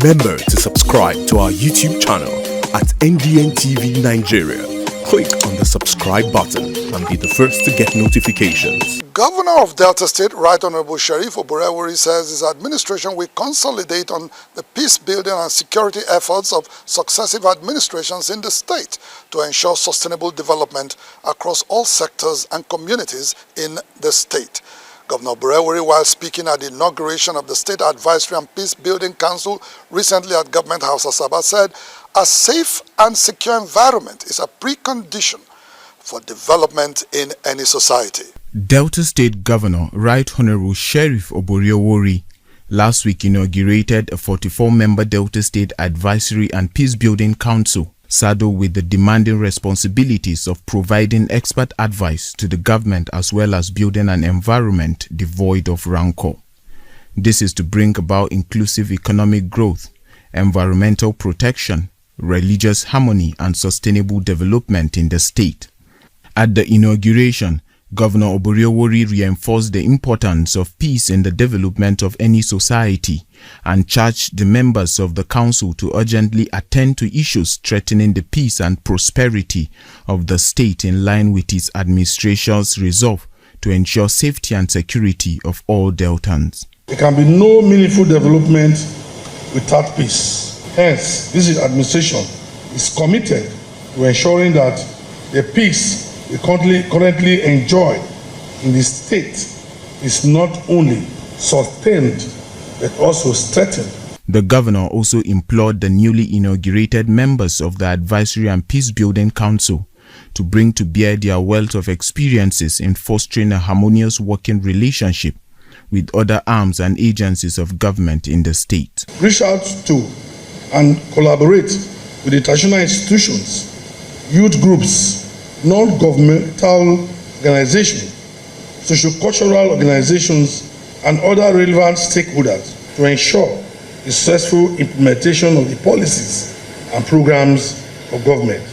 Remember to subscribe to our YouTube channel at NDN TV Nigeria. Click on the subscribe button and be the first to get notifications. Governor of Delta State, Right Honorable Sheriff Oborevwori, says his administration will consolidate on the peace building and security efforts of successive administrations in the state to ensure sustainable development across all sectors and communities in the state. Governor Oborevwori, while speaking at the inauguration of the State Advisory and Peace Building Council recently at Government House Asaba, said a safe and secure environment is a precondition for development in any society. Delta State Governor Right Honorable Sheriff Oborevwori last week inaugurated a 44-member Delta State Advisory and Peace Building Council, saddled with the demanding responsibilities of providing expert advice to the government as well as building an environment devoid of rancor. This is to bring about inclusive economic growth, environmental protection, religious harmony and sustainable development in the state. At the inauguration, Governor Oborevwori reinforced the importance of peace in the development of any society and charged the members of the council to urgently attend to issues threatening the peace and prosperity of the state in line with its administration's resolve to ensure safety and security of all Deltans. There can be no meaningful development without peace. Hence, this administration is committed to ensuring that the peace we currently enjoy in the state is not only sustained but also strengthened. The governor also implored the newly inaugurated members of the Advisory and Peace Building Council to bring to bear their wealth of experiences in fostering a harmonious working relationship with other arms and agencies of government in the state. Reach out to and collaborate with the traditional institutions, youth groups, non-governmental organizations, socio-cultural organizations, and other relevant stakeholders to ensure the successful implementation of the policies and programs of government.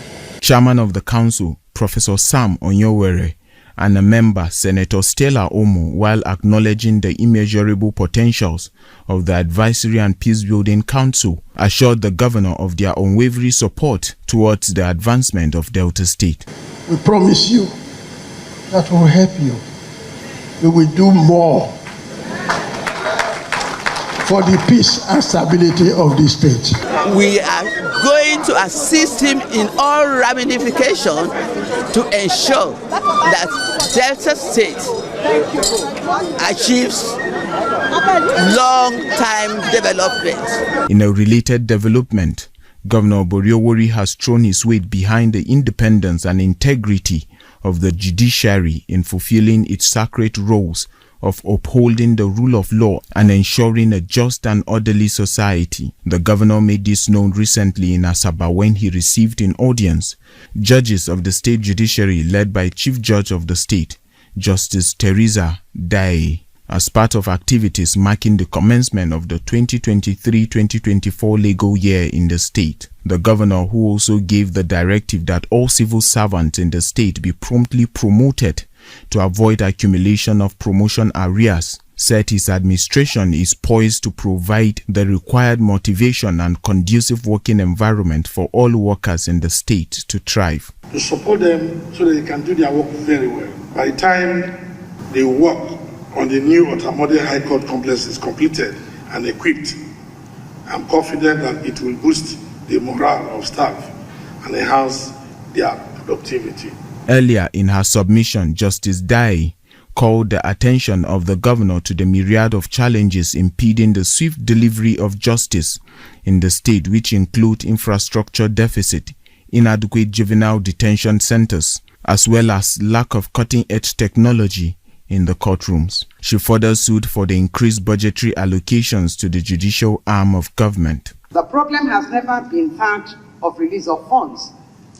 Chairman of the council, Professor Sam Onyowere, and a member, Senator Stella Omo, while acknowledging the immeasurable potentials of the Advisory and Peace Building Council, assured the governor of their unwavering support towards the advancement of Delta State. We promise you that we will help you. We will do more for the peace and stability of the state. We are going to assist him in all ramifications to ensure that Delta State achieves long-time development. In a related development, Governor Oborevwori has thrown his weight behind the independence and integrity of the judiciary in fulfilling its sacred roles of upholding the rule of law and ensuring a just and orderly society. The governor made this known recently in Asaba when he received in audience judges of the state judiciary led by Chief Judge of the state, Justice Teresa Daye, as part of activities marking the commencement of the 2023-2024 legal year in the state. The governor, who also gave the directive that all civil servants in the state be promptly promoted to avoid accumulation of promotion arrears, said his administration is poised to provide the required motivation and conducive working environment for all workers in the state to thrive. To support them so that they can do their work very well. By the time they work on the new MAMODE High Court complex is completed and equipped, I'm confident that it will boost the morale of staff and enhance their productivity. Earlier in her submission, Justice Daye called the attention of the governor to the myriad of challenges impeding the swift delivery of justice in the state, which include infrastructure deficit, inadequate juvenile detention centers, as well as lack of cutting-edge technology in the courtrooms. She further sued for the increased budgetary allocations to the judicial arm of government. The problem has never been that of release of funds,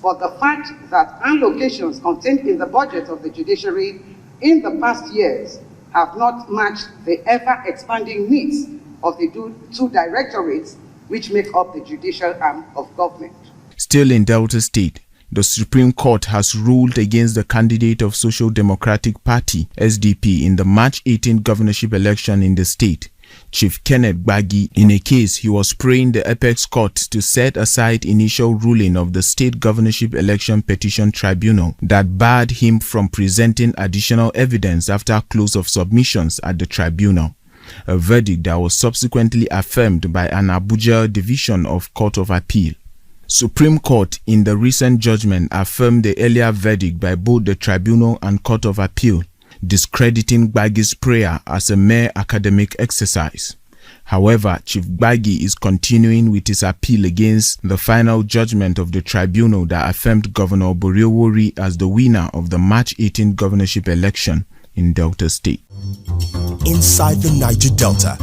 but the fact that allocations contained in the budget of the judiciary in the past years have not matched the ever-expanding needs of the two directorates which make up the judicial arm of government. Still in Delta State, the Supreme Court has ruled against the candidate of Social Democratic Party, SDP, in the March 18 governorship election in the state, Chief Kenneth Gbagi, in a case he was praying the Apex Court to set aside initial ruling of the State Governorship Election Petition Tribunal that barred him from presenting additional evidence after close of submissions at the tribunal, a verdict that was subsequently affirmed by an Abuja division of Court of Appeal. Supreme Court in the recent judgment affirmed the earlier verdict by both the tribunal and Court of Appeal, discrediting Gbagi's prayer as a mere academic exercise. However, Chief Gbagi is continuing with his appeal against the final judgment of the tribunal that affirmed Governor Oborevwori as the winner of the March 18 governorship election in Delta State. Inside the Niger Delta,